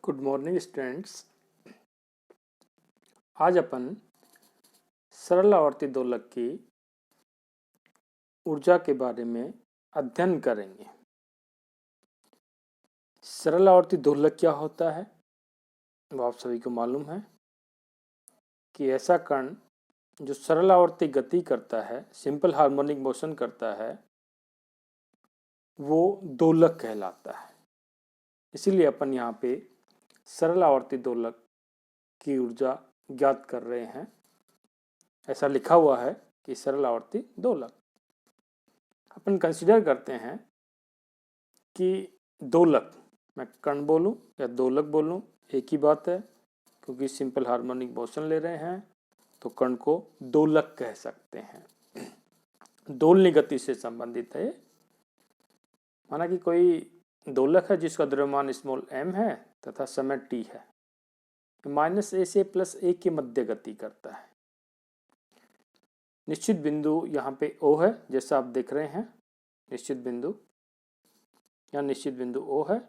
Good morning students. आज अपन सरल आवर्ती दोलक की ऊर्जा के बारे में अध्ययन करेंगे। सरल आवर्ती दोलक क्या होता है वो आप सभी को मालूम है कि ऐसा कण जो सरल आवर्ती गति करता है, सिंपल हार्मोनिक मोशन करता है, वो दोलक कहलाता है। इसीलिए अपन यहाँ पे सरल आवर्ती दोलक की ऊर्जा ज्ञात कर रहे हैं। ऐसा लिखा हुआ है कि सरल आवर्ती दोलक। अपन कंसीडर करते हैं कि दोलक, मैं कण बोलूं या दोलक बोलूं एक ही बात है, क्योंकि सिंपल हार्मोनिक मोशन ले रहे हैं तो कण को दोलक कह सकते हैं। दोलनी गति से संबंधित है। माना कि कोई दोलक है जिसका द्रव्यमान स्मॉल m है तथा समय t है, -a से +a के मध्य गति करता है। निश्चित बिंदु यहाँ पे O है, जैसा आप देख रहे हैं। निश्चित बिंदु यहाँ निश्चित बिंदु O है,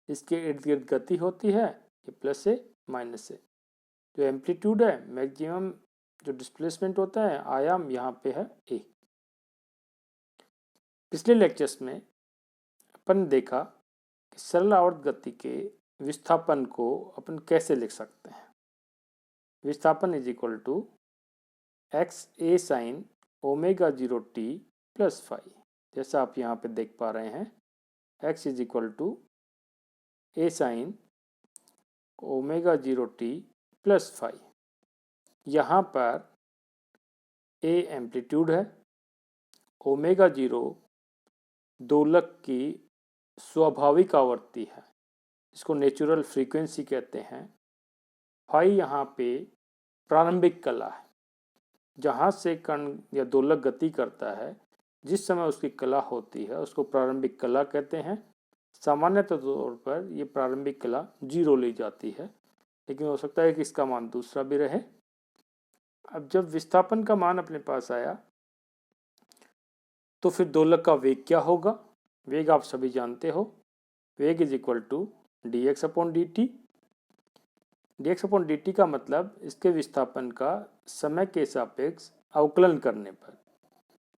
इसके इर्द गिर्द गति होती है, ये +a -a। जो एम्पलीट्यूड है, मैक्सिमम जो डिस्प्लेसमेंट होता है, आयाम यहाँ पे है a। पिछले लेक्चर्स में अपन देखा कि सरल आवर्त गति के विस्थापन को अपन कैसे लिख सकते हैं। विस्थापन is equal to x a sin ω0t + φ। जैसा आप यहाँ पे देख पा रहे हैं, x is equal to a sin ω0t + φ। यहाँ पर a एम्पलीट्यूड है, ω0 दोलक की स्वाभाविक आवृत्ति है, इसको नेचुरल फ्रीक्वेंसी कहते हैं। फाई यहाँ पे प्रारंभिक कला है, जहाँ से कण या दोलक गति करता है, जिस समय उसकी कला होती है उसको प्रारंभिक कला कहते हैं। सामान्यतः तौर पर ये प्रारंभिक कला 0 ली जाती है, लेकिन हो सकता है कि इसका मान दूसरा भी रहे। अब जब विस्थापन का मान अपने पास आया तो फिर दोलक का वेग क्या होगा। वेग आप सभी जानते हो, वेग is equal to dx/dt। dx/dt का मतलब इसके विस्थापन का समय के सापेक्ष अवकलन करने पर,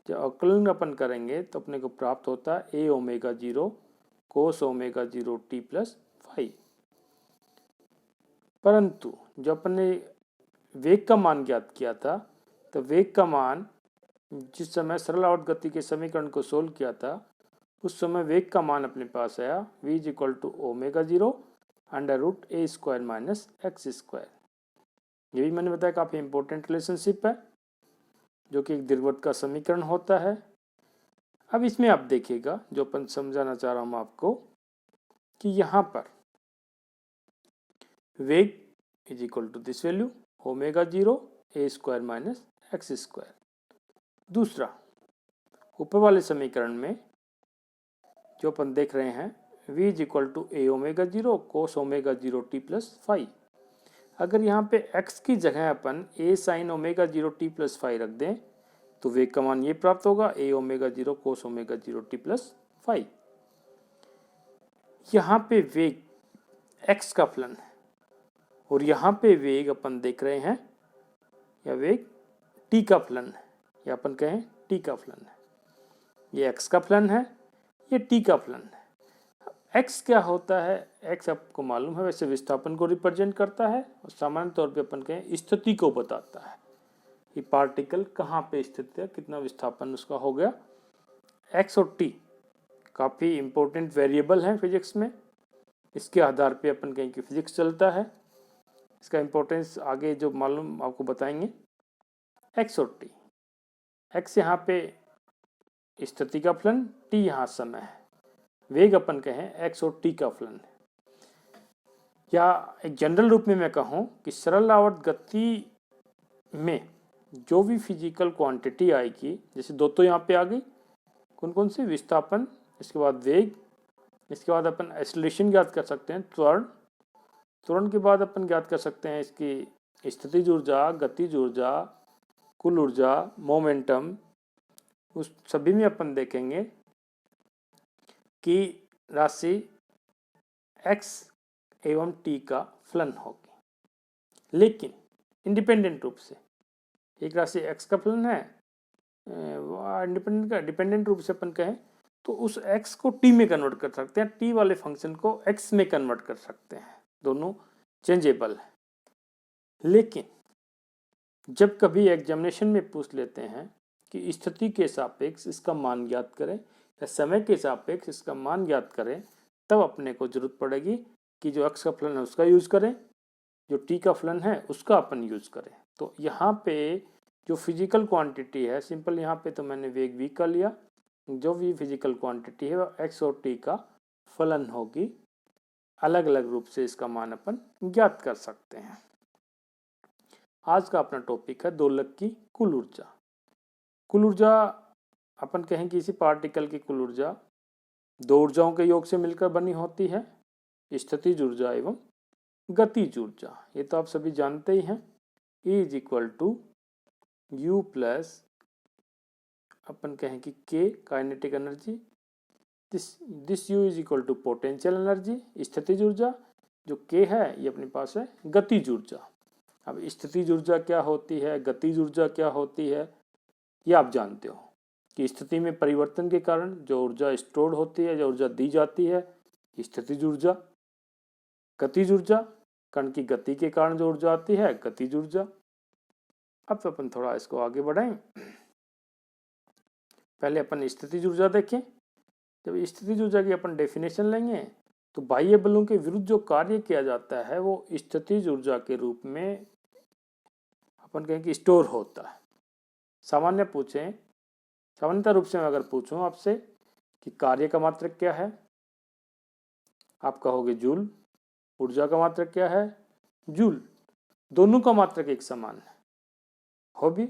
जब अवकलन अपन करेंगे तो अपने को प्राप्त होता है a ω0 cos ω0t + φ। परंतु जब अपन ने वेग का मान ज्ञात किया था, तो वेग का मान जिस समय सरल आवर्त गति के समीकरण को सोल्व किया था, उस समय वेग का मान अपने पास आया v is equal to ω0 √a² - x²। ये भी मैंने बताया काफ़ी इंपॉर्टेंट रिलेशनशिप है, जो कि एक दीर्घवृत्त का समीकरण होता है। अब इसमें आप देखिएगा, जो अपन समझाना चाह रहा हूँ आपको, कि यहाँ पर वेग is equal to this value ω0 a² - x²। दूसरा, ऊपर वाले समीकरण में जो अपन देख रहे हैं, v is equal to a ω0 cos ω0t + φ। अगर यहाँ पे x की जगह अपन a sin ω0t + φ रख दें तो वेग का मान ये प्राप्त होगा a ω0 cos ω0t + φ। यहाँ पे वेग x का फलन है और यहाँ पे वेग अपन देख रहे हैं, या वेग t का फलन है, या अपन कहें t का फलन है। ये x का फलन है, ये t का फलन है। x क्या होता है, x आपको मालूम है, वैसे विस्थापन को रिप्रेजेंट करता है और सामान्य तौर पे अपन कहें स्थिति को बताता है कि पार्टिकल कहाँ पे स्थित है, कितना विस्थापन उसका हो गया। x और t काफ़ी इंपॉर्टेंट वेरिएबल हैं फिजिक्स में, इसके आधार पे अपन कहें कि फिजिक्स चलता है। इसका इंपॉर्टेंस आगे जो मालूम आपको बताएंगे। x और t, x यहाँ पे स्थिति का फलन, t यहाँ समय है। वेग अपन कहें x और t का फलन है, या एक जनरल रूप में मैं कहूँ कि सरल आवर्त गति में जो भी फिजिकल क्वांटिटी आएगी, जैसे दो तो यहाँ पे आ गई, कौन कौन सी, विस्थापन, इसके बाद वेग, इसके बाद अपन एक्सीलरेशन ज्ञात कर सकते हैं, त्वरण, त्वरण के बाद अपन ज्ञात कर सकते हैं इसकी स्थितिज ऊर्जा, गतिज ऊर्जा, कुल ऊर्जा, मोमेंटम। उस सभी में अपन देखेंगे कि राशि x एवं टी का फलन होगी। लेकिन इंडिपेंडेंट रूप से एक राशि x का फलन है, डिपेंडेंट रूप से अपन कहें तो उस x को t में कन्वर्ट कर सकते हैं, t वाले फंक्शन को x में कन्वर्ट कर सकते हैं, दोनों चेंजेबल है। लेकिन जब कभी एग्जामिनेशन में पूछ लेते हैं कि स्थिति के सापेक्ष इसका मान ज्ञात करें या समय के सापेक्ष इसका मान ज्ञात करें, तब अपने को जरूरत पड़ेगी कि जो x का फलन है उसका यूज करें, जो t का फलन है उसका अपन यूज करें। तो यहाँ पे जो फिजिकल क्वांटिटी है, सिंपल यहाँ पे तो मैंने वेग v का लिया, जो भी फिजिकल क्वांटिटी है वो x और t का फलन होगी। अलग अलग रूप से इसका मान अपन ज्ञात कर सकते हैं। आज का अपना टॉपिक है दोलक की कुल ऊर्जा। कुल ऊर्जा अपन कहें कि किसी पार्टिकल की कुल ऊर्जा दो ऊर्जाओं के योग से मिलकर बनी होती है, स्थितिज ऊर्जा एवं गतिज ऊर्जा। ये तो आप सभी जानते ही हैं। E is equal to U plus अपन कहें कि K kinetic energy, this U is equal to potential energy स्थितिज ऊर्जा, जो K है ये अपने पास है गतिज ऊर्जा। अब स्थितिज ऊर्जा क्या होती है, गतिज ऊर्जा क्या होती है, ये आप जानते हो कि स्थिति में परिवर्तन के कारण जो ऊर्जा स्टोर होती है, जो ऊर्जा दी जाती है, स्थितिज ऊर्जा। गतिज ऊर्जा कण की गति के कारण जो ऊर्जा आती है, गतिज ऊर्जा। अब तो अपन थोड़ा इसको आगे बढ़ाएं। पहले अपन स्थितिज ऊर्जा देखें। जब स्थितिज ऊर्जा की अपन डेफिनेशन लेंगे तो बाह्य बलों के विरुद्ध जो कार्य किया जाता है वो स्थितिज ऊर्जा के रूप में अपन कहें कि स्टोर होता है। सामान्यतः रूप से मैं अगर पूछूं आपसे कि कार्य का मात्रक क्या है, आप कहोगे जूल। ऊर्जा का मात्रक क्या है, जूल। दोनों का मात्रक एक समान है, हो भी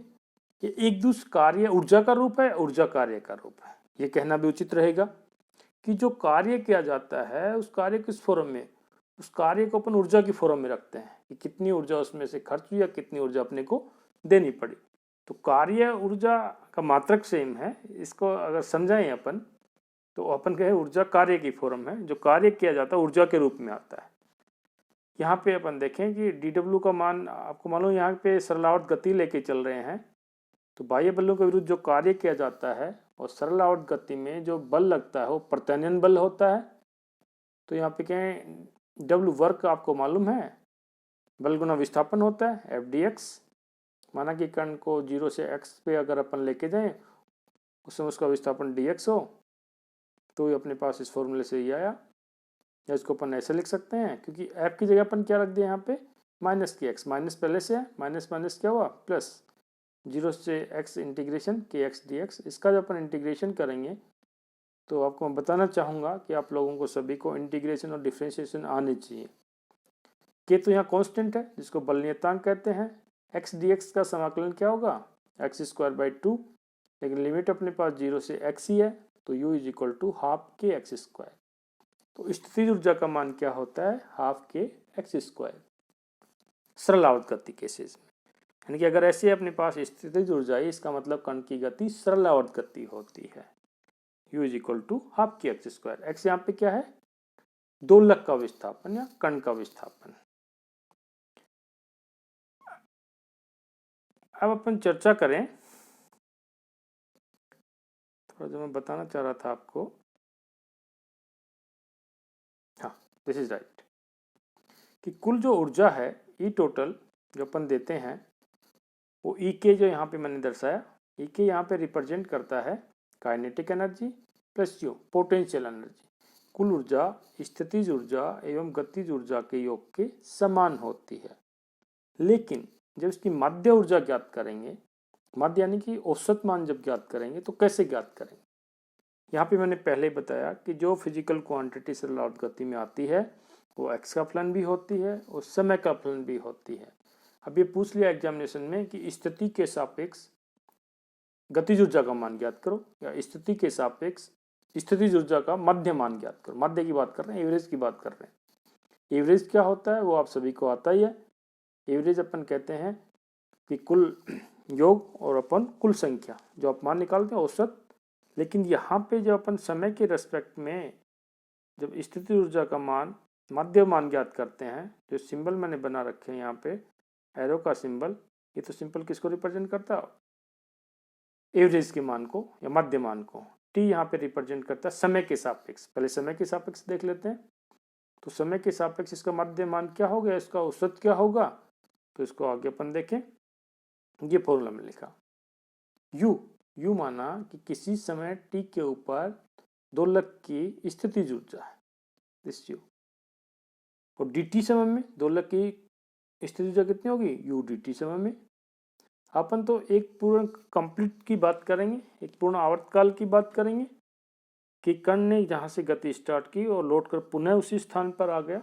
ये एक दूसरे कार्य ऊर्जा का रूप है, ऊर्जा कार्य का रूप है। ये कहना भी उचित रहेगा कि जो कार्य किया जाता है उस कार्य किस फॉर्म में, उस कार्य को अपन ऊर्जा की फॉर्म में रखते हैं कि कितनी ऊर्जा उसमें से खर्च हुई या कितनी ऊर्जा अपने को देनी पड़ी। तो कार्य ऊर्जा का मात्रक सेम है। इसको अगर समझाएं अपन तो अपन कहे ऊर्जा कार्य की फॉर्म है, जो कार्य किया जाता है ऊर्जा के रूप में आता है। यहाँ पे अपन देखें कि dw का मान आपको मालूम, यहाँ पे सरलावर्त गति लेके चल रहे हैं तो बाह्य बलों के विरुद्ध जो कार्य किया जाता है और सरलावर्त गति में जो बल लगता है वो प्रत्यानयन बल होता है। तो यहाँ पे कहें W वर्क आपको मालूम है, बल गुना विस्थापन होता है F/dx। माना कि कण को 0 से x पे अगर अपन लेके जाएं उसमें उसका विस्थापन dx हो, तो ये अपने पास इस फॉर्मूले से ही आया। या इसको अपन ऐसे लिख सकते हैं क्योंकि f की जगह अपन क्या रख दिया यहाँ पे माइनस की x, माइनस पहले से है, माइनस माइनस क्या हुआ प्लस, 0 से x इंटीग्रेशन kx dx। इसका जब अपन इंटीग्रेशन करेंगे तो आपको मैं बताना चाहूँगा कि आप लोगों को सभी को इंटीग्रेशन और डिफ्रेंशिएशन आने चाहिए। के तो यहाँ कांस्टेंट है जिसको बल नियतांक कहते हैं। x dx का समाकलन क्या होगा x²/2, लेकिन लिमिट अपने पास 0 से x ही है तो u is equal to half k x²। तो स्थितिज ऊर्जा का मान क्या होता है, हाफ के x²। सरलावर्त गति केसेस में, यानी कि अगर ऐसे अपने पास स्थितिज ऊर्जा है इसका मतलब कण की गति सरलावर्त गति होती है। u is equal to half k x²। x यहाँ पे क्या है, दोलक का विस्थापन या कण का विस्थापन। अब अपन चर्चा करें, थोड़ा जो मैं बताना चाह रहा था आपको, हाँ दिस इज राइट, कि कुल जो ऊर्जा है ई टोटल जो अपन देते हैं वो ई के जो यहाँ पे मैंने दर्शाया, ई के यहाँ पे रिप्रेजेंट करता है kinetic energy plus you potential energy. कुल ऊर्जा स्थितिज ऊर्जा एवं गतिज ऊर्जा के योग के समान होती है। लेकिन जब इसकी माध्य ऊर्जा ज्ञात करेंगे, माध्य यानी कि औसत मान जब ज्ञात करेंगे तो कैसे ज्ञात करेंगे, यहाँ पे मैंने पहले बताया कि जो फिजिकल क्वांटिटी सरलावर्त गति में आती है वो x का फलन भी होती है और समय का फलन भी होती है। अब ये पूछ लिया एग्जामिनेशन में कि स्थिति के सापेक्ष गतिज ऊर्जा का मान ज्ञात करो या स्थिति के सापेक्ष स्थितिज ऊर्जा का मध्य मान ज्ञात करो। मध्य की बात कर रहे हैं, एवरेज की बात कर रहे हैं। एवरेज क्या होता है वो आप सभी को आता ही है। एवरेज अपन कहते हैं कि कुल योग और अपन कुल संख्या जो आप मान निकालते हैं औसत। लेकिन यहाँ पे जब अपन समय के रेस्पेक्ट में जब स्थिति ऊर्जा का मान मध्य मान ज्ञात करते हैं, जो सिंबल मैंने बना रखे हैं यहाँ पे एरो का सिंबल, ये तो सिंपल किसको रिप्रेजेंट करता है, एवरेज के मान को या मध्य मान को। टी यहाँ पे रिप्रेजेंट करता है समय के सापेक्ष। पहले समय के सापेक्ष देख लेते हैं। तो समय के सापेक्ष इसका मध्य मान क्या हो गया, इसका औसत क्या होगा, तो इसको आगे अपन देखें। ये फॉर्मूला में लिखा यू माना कि किसी समय टी के ऊपर दोलक की स्थितिज ऊर्जा है, दिस यू। और dt समय में दोलक की स्थितिज ऊर्जा कितनी होगी, यू dt समय में। अपन तो एक पूर्ण कंप्लीट की बात करेंगे, एक पूर्ण आवर्तकाल की बात करेंगे कि कण ने जहाँ से गति स्टार्ट की और लौट कर पुनः उसी स्थान पर आ गया,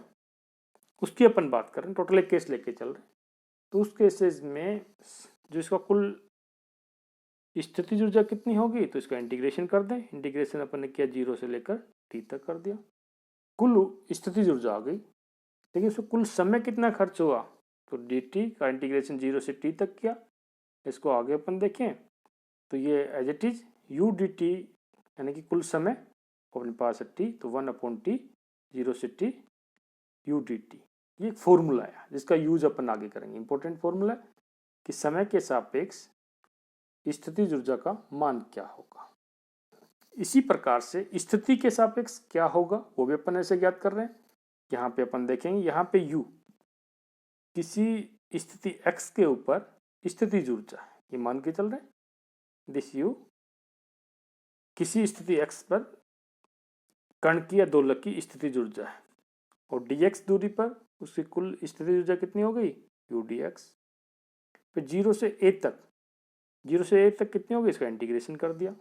उसकी अपन बात कर रहे हैं। टोटल एक केस लेके चल रहे हैं। तो उस केसेस में जो इसका कुल स्थितिज ऊर्जा कितनी होगी, तो इसका इंटीग्रेशन कर दें। इंटीग्रेशन अपन ने किया 0 से लेकर t तक कर दिया, कुल स्थितिज ऊर्जा आ गई। लेकिन उसमें कुल समय कितना खर्च हुआ, तो dt का इंटीग्रेशन 0 से t तक किया। इसको आगे अपन देखें तो ये as it is U dt यानी कि कुल समय अपने पास है t, तो 1/t 0 से t यू dt। ये एक फॉर्मूला है जिसका यूज अपन आगे करेंगे। इंपॉर्टेंट फॉर्मूला कि समय के सापेक्ष स्थितिज ऊर्जा का मान क्या होगा। इसी प्रकार से स्थिति के सापेक्ष क्या होगा वो भी अपन ऐसे ज्ञात कर रहे हैं। यहाँ पे अपन देखेंगे, यहाँ पे u किसी स्थिति x के ऊपर स्थितिज ऊर्जा है, ये मान के चल रहे हैं। दिस u किसी स्थिति x पर कण की या दोलक की स्थितिज ऊर्जा है, और dx दूरी पर उसकी कुल स्थितिज ऊर्जा कितनी हो गई, u dx। फिर 0 से a तक कितनी होगी, इसका इंटीग्रेशन कर दिया।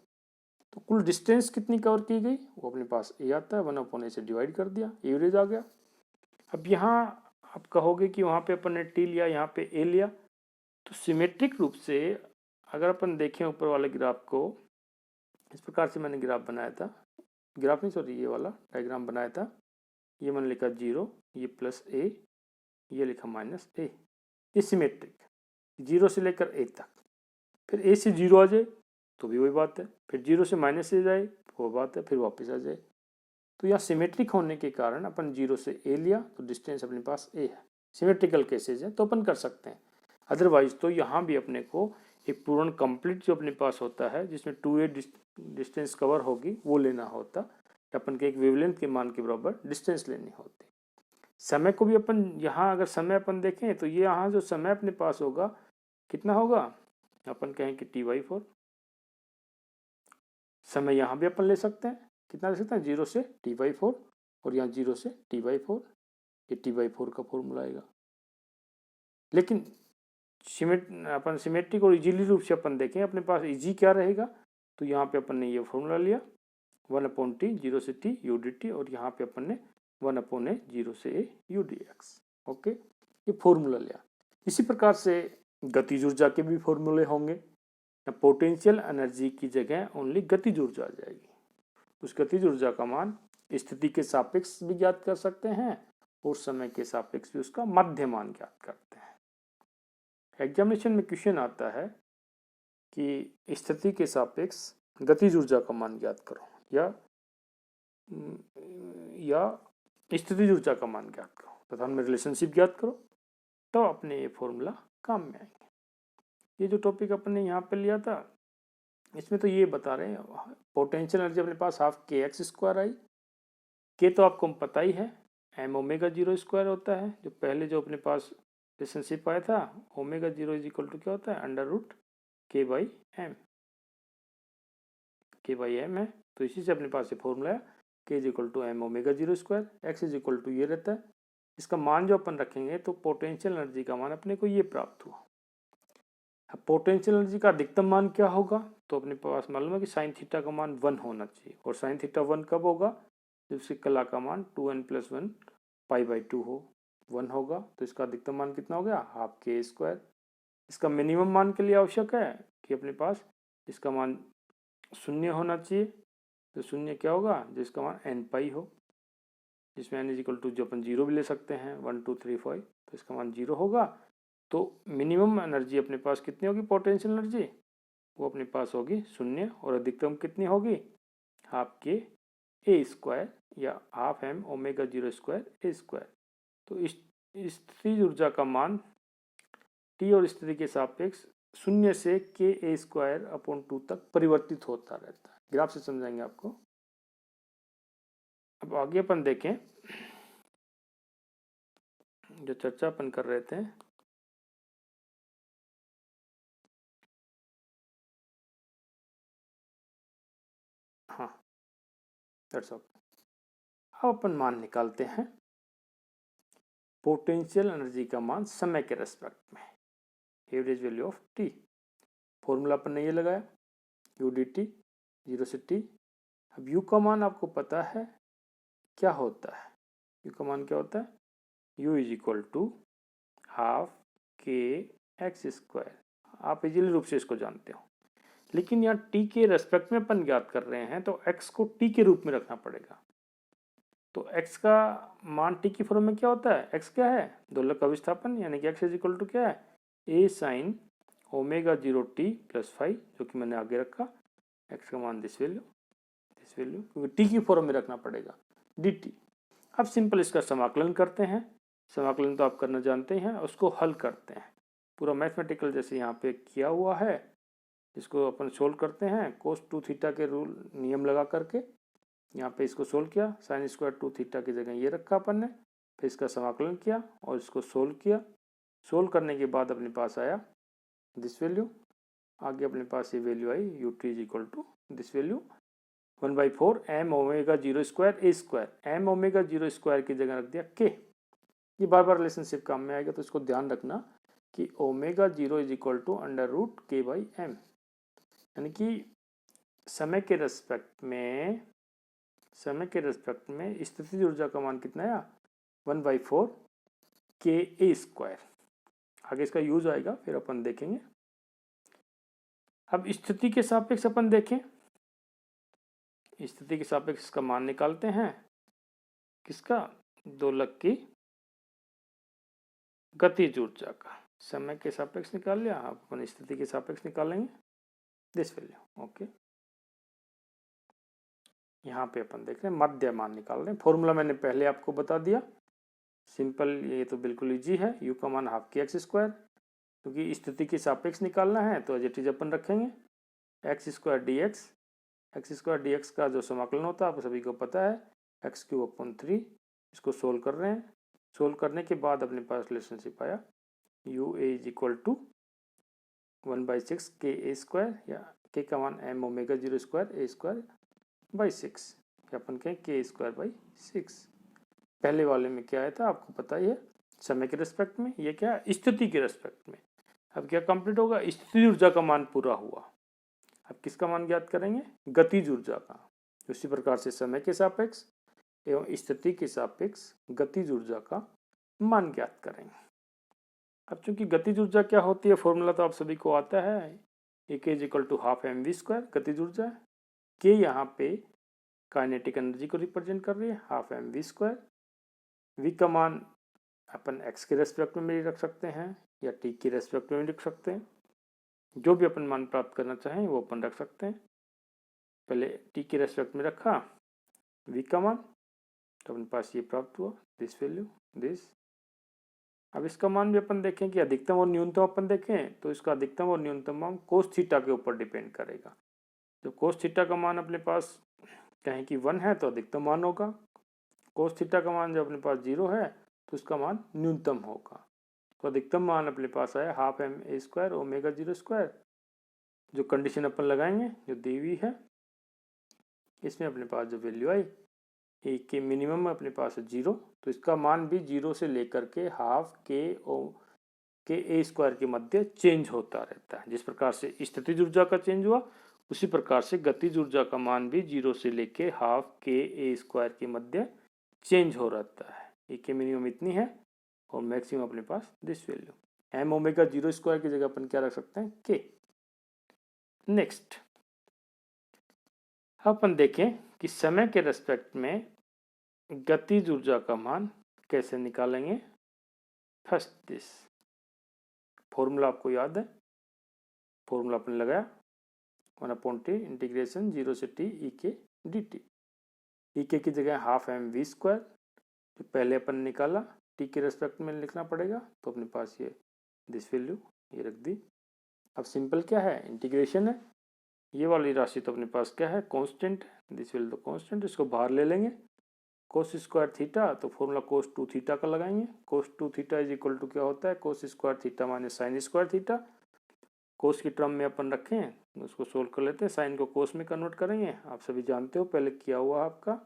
तो कुल डिस्टेंस कितनी कवर की गई, वो अपने पास a आता है, 1/a से डिवाइड कर दिया, एवरेज आ गया। अब यहाँ आप कहोगे कि वहाँ पे अपन ने t लिया, यहाँ पे a लिया, तो सिमेट्रिक रूप से अगर अपन देखें ऊपर वाले ग्राफ को, इस प्रकार से मैंने ग्राफ बनाया था, ग्राफ नहीं सॉरी ये वाला डायग्राम बनाया था। ये मैंने लिखा 0, ये +a, ये लिखा -a। ये सिमेट्रिक 0 से लेकर a तक। फिर a से 0 आ जाए तो भी वही बात है, फिर 0 से -a जाए वो बात है, फिर वापस आ जाए। तो यहाँ सिमेट्रिक होने के कारण अपन 0 से a लिया तो डिस्टेंस अपने पास a है। सिमेट्रिकल केसेज है तो अपन कर सकते हैं। अदरवाइज तो यहाँ भी अपने को एक पूर्ण कंप्लीट जो अपने पास होता है जिसमें 2a डिस्टेंस कवर होगी वो लेना होता, अपन के एक वेवलेंथ के मान के बराबर डिस्टेंस लेनी होती। समय को भी अपन यहाँ अगर समय अपन देखें तो ये यहाँ जो समय अपने पास होगा कितना होगा, अपन कहें कि t/4। समय यहाँ भी अपन ले सकते हैं, कितना ले सकते हैं, 0 से t/4, और यहाँ 0 से t/4, ये t/4 का फॉर्मूला आएगा। लेकिन अपन सिमेट्रिक और इजीली रूप से अपन देखें अपने पास इजी क्या रहेगा, तो यहाँ पे अपन ने ये फॉर्मूला लिया 1/t 0 से t u dt, और यहाँ पे अपन ने 1/a 0 से a u dx। ओके, ये फॉर्मूला लिया। इसी प्रकार से गतिज ऊर्जा के भी फॉर्मूले होंगे। पोटेंशियल एनर्जी की जगह ओनली गतिज ऊर्जा आ जाएगी। उस गतिज ऊर्जा का मान स्थिति के सापेक्ष भी ज्ञात कर सकते हैं और समय के सापेक्ष भी उसका मध्य मान ज्ञात करते हैं। एग्जामिनेशन में क्वेश्चन आता है कि स्थिति के सापेक्ष गतिज ऊर्जा का मान ज्ञात करो या स्थितिज ऊर्जा का मान ज्ञात करो तथा उनमें रिलेशनशिप ज्ञात करो, तो अपने ये फॉर्मूला काम में आएंगे। ये जो टॉपिक अपने यहाँ पे लिया था इसमें तो ये बता रहे हैं पोटेंशियल एनर्जी अपने पास हाफ kx² आई। के तो आपको पता ही है m⍵0² होता है, जो पहले जो अपने पास रिलेशनशिप आया था ω0 = क्या होता है, √k/m। k/m है, तो इसी से अपने पास ये फॉर्मूला है k = m⍵0², x ये रहता है। इसका मान जो अपन रखेंगे तो पोटेंशियल एनर्जी का मान अपने को ये प्राप्त हुआ। अब पोटेंशियल एनर्जी का अधिकतम मान क्या होगा, तो अपने पास मालूम है कि साइन थीटा का मान 1 होना चाहिए, और साइन थीटा 1 कब होगा, जब उसकी कला का मान 2n+1 π/2 हो, 1 होगा। तो इसका अधिकतम मान कितना हो गया, हाफ k²। इसका मिनिमम मान के लिए आवश्यक है कि अपने पास इसका मान 0 होना चाहिए। तो 0 क्या होगा, जिसका मान n π हो, जिसमें n = जो अपन 0 भी ले सकते हैं 1 2 3 4, तो इसका मान 0 होगा। तो मिनिमम एनर्जी अपने पास कितनी होगी, पोटेंशियल एनर्जी वो अपने पास होगी 0, और अधिकतम कितनी होगी, हाफ k²। ए स्क्वायर या half M omega 0 square a square. तो इस स्थितिज ऊर्जा का मान टी और स्थिति के सापेक्ष 0 से के ए स्क्वायर अपॉन 2 तक परिवर्तित होता रहता है। ग्राफ से समझाएंगे आपको। अब आगे अपन देखें जो चर्चा अपन कर रहे थे, हाँ दैट्स ऑल। अब अपन मान निकालते हैं पोटेंशियल एनर्जी का मान समय के रेस्पेक्ट में, average value of T. Formula अपन ने ये लगाया यू डी टी 0 से टी। अब यू का मान आपको पता है क्या होता है, यू का मान क्या होता है, U is equal to half के एक्स स्क्वायर। आप इजीली रूप से इसको जानते हो, लेकिन यहाँ टी के रेस्पेक्ट में अपन ज्ञात कर रहे हैं तो एक्स को टी के रूप में रखना पड़ेगा। तो एक्स का मान टी की फॉर्म में क्या होता है, एक्स क्या है, दोलक का विस्थापन, यानी कि एक्स इज इक्वल टू क्या है, ए साइन ओमेगा 0 टी प्लस 5, जो कि मैंने आगे रखा। एक्स का मान दिस वैल्यू क्योंकि टी की फॉर्म में रखना पड़ेगा डी टी। अब सिंपल इसका समाकलन करते हैं। समाकलन तो आप करना जानते हैं, उसको हल करते हैं पूरा मैथमेटिकल जैसे यहाँ पे किया हुआ है। इसको अपन सोल्व करते हैं कोस 2 थीटा के रूल नियम लगा करके। यहाँ पे इसको सोल्व किया, साइन स्क्वायर 2 थीटा की जगह ये रखा अपन ने, फिर इसका समाकलन किया और इसको सोल्व किया। सोल्व करने के बाद अपने पास आया दिस वैल्यू। आगे अपने पास ये value I U T is equal to this value 1/4 m omega 0 square a square. M omega 0 square की जगह रख दिया के। ये बार बार रिलेशनशिप काम में आएगा, तो इसको ध्यान रखना कि omega 0 is equal to under root k by m, यानी कि समय के रेस्पेक्ट में स्थितिज ऊर्जा का मान कितना आया 1/4 के ए स्क्वायर। आगे इसका यूज आएगा फिर अपन देखेंगे। अब स्थिति के सापेक्ष अपन देखें, स्थिति के सापेक्ष इसका मान निकालते हैं किसका, दोलक की गतिज ऊर्जा का। समय के सापेक्ष निकाल लिया, अब अपन स्थिति के सापेक्ष निकालेंगे दिस वैल्यू। ओके, यहाँ पे अपन देख रहे हैं मध्य मान निकाल रहे हैं। फॉर्मूला मैंने पहले आपको बता दिया, सिंपल, ये तो बिल्कुल इजी है। यू का मान हाफ के एक्स स्क्वायर, क्योंकि स्थिति के सापेक्ष निकालना है तो एज इट इज अपन रखेंगे x square D x. X square D x का जो समाकलन होता है आप सभी को पता है एक्स क्यूब अपॉन 3। इसको सोल्व कर रहे हैं। सोल्व करने के बाद अपने पास रिलेशनशिप आया U a is equal to 1/6 k a square, या के का मान m omega 0 square a square by 6, या अपन कहें के स्क्वायर बाई 6। पहले वाले में क्या आया था आपको पता ही है, समय के रेस्पेक्ट में, ये क्या स्थिति के रेस्पेक्ट में। अब क्या कंप्लीट होगा, स्थिति ऊर्जा का मान पूरा हुआ। अब किसका मान ज्ञात करेंगे, गतिज ऊर्जा का। उसी प्रकार से समय के सापेक्ष एवं स्थिति के सापेक्ष गतिज ऊर्जा का मान ज्ञात करेंगे। अब चूंकि गतिज ऊर्जा क्या होती है, फॉर्मूला तो आप सभी को आता है, E K is equal to half M we square गतिज ऊर्जा। के यहाँ पे काइनेटिक एनर्जी को रिप्रेजेंट कर रही है, half M we square. V का मान अपन एक्स के रेस्पेक्ट में भी रख सकते हैं या टी के रेस्पेक्ट में भी रख सकते हैं, जो भी अपन मान प्राप्त करना चाहें वो अपन रख सकते हैं। पहले टी के रेस्पेक्ट में रखा वी का मान, तो अपने पास ये प्राप्त हुआ दिस वैल्यू दिस। अब इसका मान भी अपन देखें कि अधिकतम और न्यूनतम अपन देखें तो इसका अधिकतम और न्यूनतम मान कोस थीटा के ऊपर डिपेंड करेगा। जब कोस थीटा का मान अपने पास कहें कि 1 है तो अधिकतम मान होगा, कोस थीटा का मान जब अपने पास 0 है तो उसका मान न्यूनतम होगा। तो अधिकतम मान अपने पास आया half m a square omega 0 square. जो कंडीशन अपन लगाएंगे जो दी हुई है, इसमें अपने पास जो वैल्यू आई ए के मिनिमम में अपने पास है 0, तो इसका मान भी 0 से लेकर के हाफ के ए स्क्वायर के मध्य चेंज होता रहता है। जिस प्रकार से स्थितिज ऊर्जा का चेंज हुआ उसी प्रकार से गतिज ऊर्जा का मान भी 0 से लेके हाफ के ए स्क्वायर के मध्य चेंज हो रहता है। ए के मिनिमम इतनी है और मैक्सिमम अपने पास this value. M omega 0 square की जगह अपन क्या रख सकते हैं, के। नेक्स्ट अपन देखें कि समय के रेस्पेक्ट में गतिज ऊर्जा का मान कैसे निकालेंगे। फर्स्ट दिस फॉर्मूला आपको याद है, फॉर्मूला अपन लगाया 1/t इंटीग्रेशन 0 से t e के dt। ई के की जगह हाफ एम वी स्क्वायर, जो पहले अपन निकाला टी के रेस्पेक्ट में लिखना पड़ेगा, तो अपने पास ये दिस वैल्यू ये रख दी। अब सिंपल क्या है, इंटीग्रेशन है। ये वाली राशि तो अपने पास क्या है, कांस्टेंट है, दिस वैल्यू तो कांस्टेंट, इसको बाहर ले लेंगे। कोस स्क्वायर थीटा, तो फॉर्मूला कोस टू थीटा का लगाएंगे। Cos two theta is equal to क्या होता है, cos square theta minus sine square theta. Cos की टर्म में अपन रखें, उसको सोल्व कर लेते हैं, साइन को कोस में कन्वर्ट करेंगे। आप सभी जानते हो, पहले किया हुआ आपका,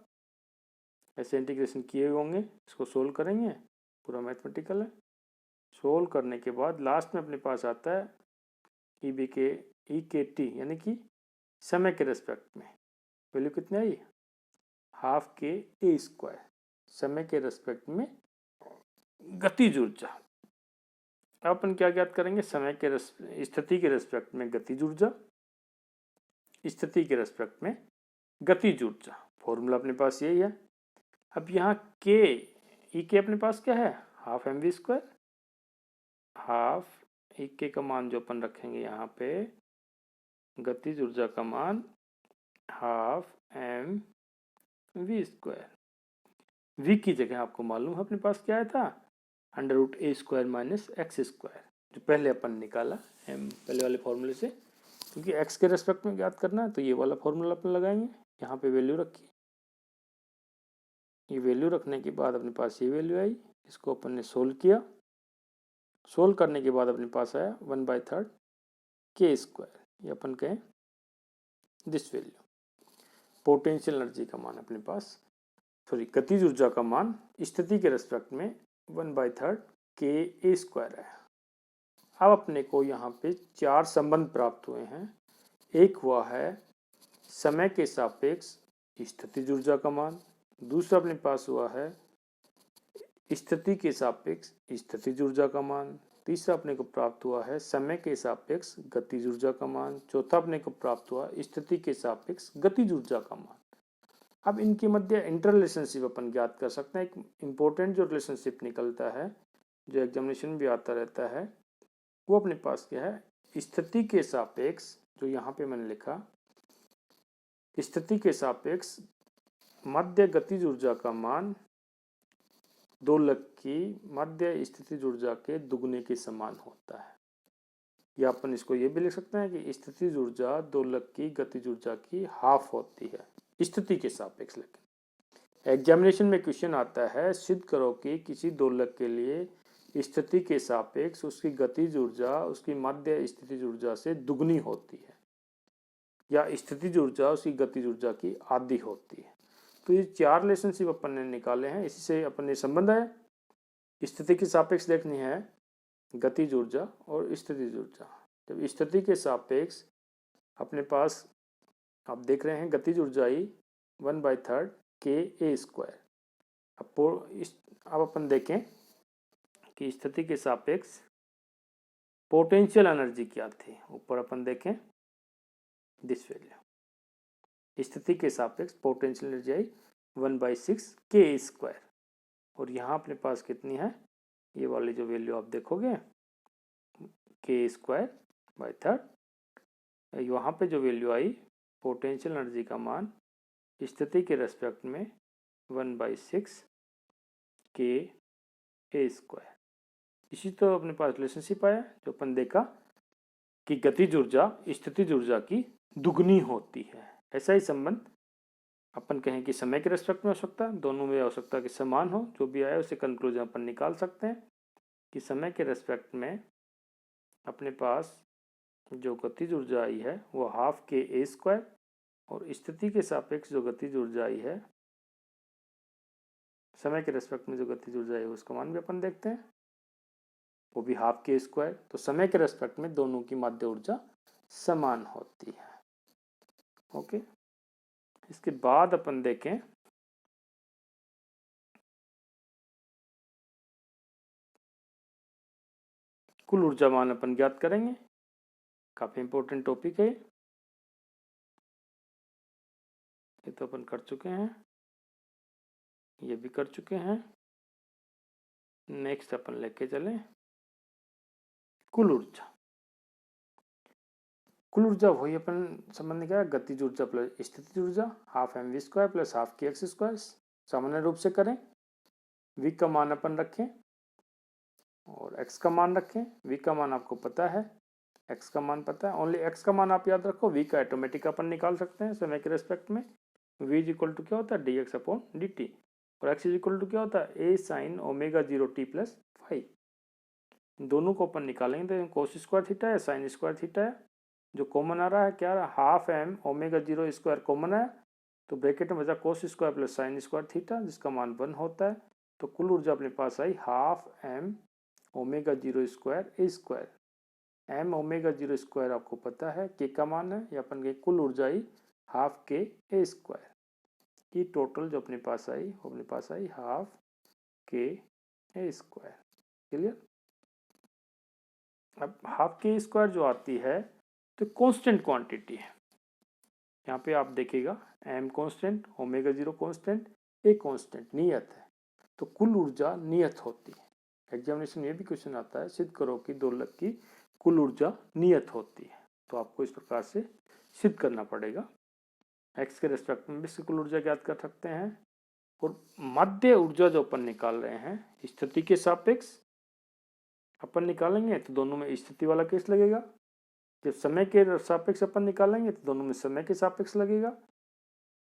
ऐसे इंटीग्रेशन किए हुए होंगे। इसको सोल्व करेंगे, पूरा मैथमेटिकल है। सोल्व करने के बाद लास्ट में अपने पास आता है ई के टी, यानी कि समय के रेस्पेक्ट में वैल्यू कितनी आई, हाफ के ए स्क्वायर, समय के रेस्पेक्ट में गतिज ऊर्जा। अब अपन क्या ज्ञात करेंगे, समय के स्थिति के रेस्पेक्ट में गतिज ऊर्जा, स्थिति के रेस्पेक्ट में गतिज ऊर्जा। फॉर्मूला अपने पास यही है। अब यहाँ के ई के अपने पास क्या है, half M we square. Half E K का मान जो अपन रखेंगे यहाँ पे, गतिज ऊर्जा का मान half M we square. V की जगह आपको मालूम है अपने पास क्या आया था, अंडर रूट ए स्क्वायर माइनस एक्स स्क्वायर, जो पहले अपन निकाला एम पहले वाले फॉर्मूले से। क्योंकि एक्स के रेस्पेक्ट में ज्ञात करना है, तो ये वाला फॉर्मूला अपन लगाएंगे। यहाँ पे वैल्यू रखी, ये वैल्यू रखने के बाद अपने पास ये वैल्यू आई। इसको अपन ने सोल्व किया। सोल्व करने के बाद अपने पास आया 1/3 के स्क्वायर। ये अपन कहें दिस वैल्यू। पोटेंशियल एनर्जी का मान अपने पास, सॉरी गतिज ऊर्जा का मान स्थिति के रेस्पेक्ट में 1/3 के ए स्क्वायर है। अब अपने को यहाँ पे चार संबंध प्राप्त हुए हैं। एक हुआ है समय के सापेक्ष स्थितिज ऊर्जा का मान, दूसरा अपने पास हुआ है स्थिति के सापेक्ष स्थितिज ऊर्जा का मान, तीसरा अपने को प्राप्त हुआ है समय के सापेक्ष गतिज ऊर्जा का मान, चौथा अपने को प्राप्त हुआ स्थिति के सापेक्ष गतिज ऊर्जा का मान। अब इनके मध्य इंटर रिलेशनशिप अपन ज्ञात कर सकते हैं। एक इम्पोर्टेंट जो रिलेशनशिप निकलता है, जो एग्जामिनेशन में भी आता रहता है, वो अपने पास क्या है, स्थिति के सापेक्ष, जो यहाँ पे मैंने लिखा, स्थिति के सापेक्ष मध्य गतिज ऊर्जा का मान दोलक की मध्य स्थितिज ऊर्जा के दुगने के समान होता है। या अपन इसको ये भी लिख सकते हैं कि स्थितिज ऊर्जा दोलक की गतिज ऊर्जा की हाफ होती है स्थिति के सापेक्ष। लेकिन एग्जामिनेशन में क्वेश्चन आता है, सिद्ध करो कि किसी दोलक के लिए स्थिति के सापेक्ष उसकी गतिज ऊर्जा उसकी मध्य स्थितिज ऊर्जा से दुगनी होती है, या स्थितिज ऊर्जा उसकी गतिज ऊर्जा की आधी होती है। तो ये चार रिलेशनशिप अपन ने निकाले हैं। इसी से अपन ने संबंध है, स्थिति के सापेक्ष देखनी है गतिज ऊर्जा और स्थितिज ऊर्जा। जब स्थिति के सापेक्ष अपने पास आप देख रहे हैं गतिज ऊर्जा आई 1/3 के ए स्क्वायर। अब अपन देखें कि स्थिति के सापेक्ष पोटेंशियल एनर्जी क्या थी। ऊपर अपन देखें दिस वैल्यू, स्थिति के सापेक्ष पोटेंशियल एनर्जी आई 1/6 के स्क्वायर। और यहाँ अपने पास कितनी है, ये वाली जो वैल्यू आप देखोगे के स्क्वायर बाय थर्ड। यहाँ पे जो वैल्यू आई पोटेंशियल एनर्जी का मान स्थिति के रेस्पेक्ट में 1/6 के ए स्क्वायर। इसी तो अपने पास रिलेशनशिप आया, जो अपन देखा कि गतिज ऊर्जा स्थितिज ऊर्जा की दुगनी होती है। ऐसा ही संबंध अपन कहें कि समय के रेस्पेक्ट में हो सकता है, दोनों में हो सकता है कि समान हो। जो भी आया उसे कंक्लूजन अपन निकाल सकते हैं कि समय के रेस्पेक्ट में अपने पास जो गतिज ऊर्जा आई है वो हाफ के ए स्क्वायर, और स्थिति के सापेक्ष जो गतिज ऊर्जा आई है समय के रेस्पेक्ट में जो गतिज ऊर्जा है उसका मान भी अपन देखते हैं, वो भी हाफ के स्क्वायर। तो समय के रेस्पेक्ट में दोनों की माध्य ऊर्जा समान होती है। ओके, इसके बाद अपन देखें कुल ऊर्जा मान अपन ज्ञात करेंगे। काफी इंपॉर्टेंट टॉपिक है, ये तो अपन कर चुके हैं, ये भी कर चुके हैं। नेक्स्ट अपन लेके चले कुल ऊर्जा। कुल ऊर्जा वही अपन संबंध क्या है, गतिज ऊर्जा प्लस स्थितिज ऊर्जा, half M we square plus half के एक्स स्क्वायर। सामान्य रूप से करें, v का मान अपन रखें और x का मान रखें। v का मान आपको पता है, x का मान पता है, ओनली x का मान आप याद रखो, v का ऑटोमेटिक अपन निकाल सकते हैं समय के रेस्पेक्ट में। v इज इक्वल टू क्या होता है, dx अपॉन dt, और x इज इक्वल टू क्या होता है, a sin omega 0t plus five. दोनों को अपन निकालेंगे तो कोस स्क्वायर थीटा है, साइन स्क्वायर थीटा है। जो कॉमन आ रहा है क्या, half M omega 0 square common है, तो ब्रैकेट में बचा cos square plus sine square theta, जिसका मान 1 होता है। तो कुल ऊर्जा अपने पास आई half M omega 0 square a square. M omega 0 square आपको पता है के का मान है, या अपन के कुल ऊर्जा आई हाफ के ए स्क्वायर की। टोटल जो अपने पास आई वो अपने पास आई हाफ के ए स्क्वायर। क्लियर। अब हाफ के स्क्वायर जो आती है तो कांस्टेंट क्वांटिटी है। यहाँ पे आप देखिएगा M constant, omega 0 constant, A constant नियत है, तो कुल ऊर्जा नियत होती है। एग्जामिनेशन में भी क्वेश्चन आता है, सिद्ध करो कि दोलक की कुल ऊर्जा नियत होती है। तो आपको इस प्रकार से सिद्ध करना पड़ेगा। एक्स के रेस्पेक्ट में भी इसकी कुल ऊर्जा ज्ञात कर सकते हैं। और मध्य ऊर्जा जो अपन निकाल रहे हैं स्थिति के सापेक्ष अपन निकालेंगे तो दोनों में स्थिति वाला केस लगेगा। जब समय के सापेक्ष अपन निकालेंगे तो दोनों में समय के सापेक्ष लगेगा।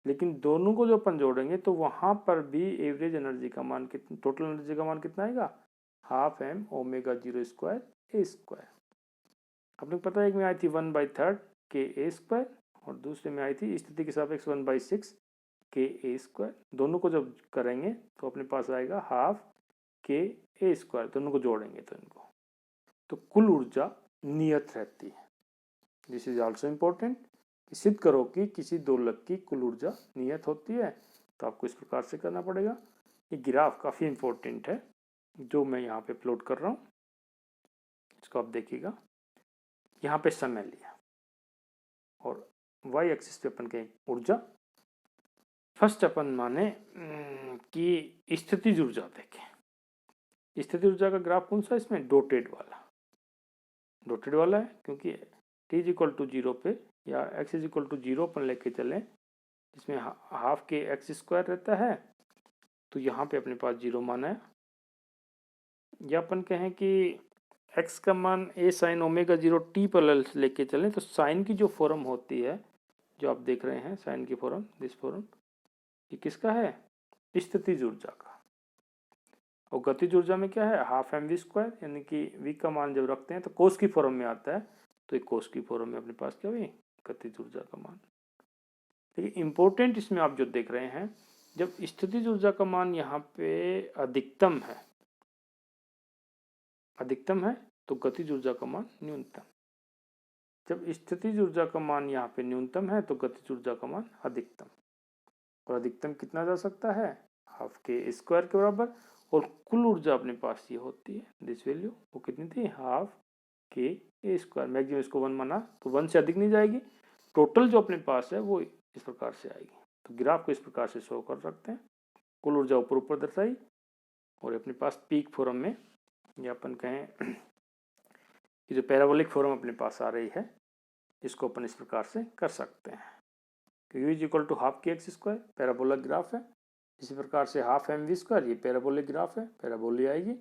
लेकिन दोनों को जो अपन जोड़ेंगे तो वहां पर भी एवरेज एनर्जी का मान कितना, टोटल एनर्जी का मान कितना आएगा, half M omega 0 square a square. अपने को पता है एक में आई थी 1/3 के ए स्क्वायर और दूसरे में आई थी स्थिति के सापेक्ष 1/6 के ए स्क्वायर। दोनों को जब करेंगे तो अपने पास आएगा हाफ के ए स्क्वायर। दोनों को जोड़ेंगे तो इनको, तो कुल ऊर्जा नियत रहती है। This is also important. सिद्ध करो कि किसी दोलक की कुल ऊर्जा नियत होती है, तो आपको इस प्रकार से करना पड़ेगा। ये ग्राफ काफ़ी इम्पोर्टेंट है जो मैं यहाँ पे प्लॉट कर रहा हूँ, इसको आप देखिएगा। यहाँ पे समय लिया और वाई एक्सिस पे अपन के ऊर्जा। फर्स्ट अपन माने कि स्थितिज ऊर्जा देखें। स्थितिज ऊर्जा का ग्राफ कौन सा है इसमें, डॉटेड वाला है, क्योंकि t इज इक्वल टू 0 पे या x इज इक्वल टू 0 अपन लेके चलें, जिसमें हाफ के एक्स स्क्वायर रहता है, तो यहाँ पे अपने पास 0 मान है। या अपन कहें कि x का मान a साइन ओमेगा 0 t पर लेके चलें, तो साइन की जो फॉर्म होती है जो आप देख रहे हैं, साइन की फॉर्म, दिस फॉर्म, ये किसका है, स्थितिज ऊर्जा का। और गतिज ऊर्जा में क्या है, हाफ एम वी स्क्वायर, यानी कि v का मान जब रखते हैं तो कोस की फॉर्म में आता है, तो एक कोस की फॉर्म में अपने पास क्या हुई, गतिज ऊर्जा का मान। देखिए इंपॉर्टेंट इसमें आप जो देख रहे हैं, जब स्थितिज ऊर्जा का मान यहाँ पे अधिकतम है तो गतिज ऊर्जा का मान न्यूनतम। जब स्थितिज ऊर्जा का मान यहाँ पे न्यूनतम है तो गतिज ऊर्जा का मान अधिकतम। और अधिकतम कितना जा सकता है, हाफ के स्क्वायर के बराबर। और कुल ऊर्जा अपने पास ये होती है, दिस वैल्यू, वो कितनी थी, हाफ के ए स्क्वायर। मैक्सिमम इसको 1 माना तो 1 से अधिक नहीं जाएगी। टोटल जो अपने पास है वो इस प्रकार से आएगी। तो ग्राफ को इस प्रकार से शो कर सकते हैं। कुल ऊर्जा ऊपर ऊपर दर्शाई और अपने पास पीक फॉर्म में, या अपन कहें कि जो पैराबोलिक फॉर्म अपने पास आ रही है, इसको अपन इस प्रकार से कर सकते हैं। U is equal to half के एक्स स्क्वायर पैराबोलिक ग्राफ है। इसी प्रकार से हाफ एम वी स्क्वायर ये पैराबोलिक ग्राफ है, पैराबोली आएगी,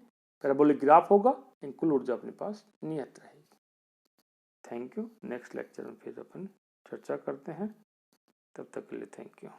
पैराबोलिक ग्राफ होगा, इन कुल ऊर्जा अपने पास नियत रहेगी। Thank you. नेक्स्ट लेक्चर में फिर अपन चर्चा करते हैं, तब तक के लिए थैंक यू।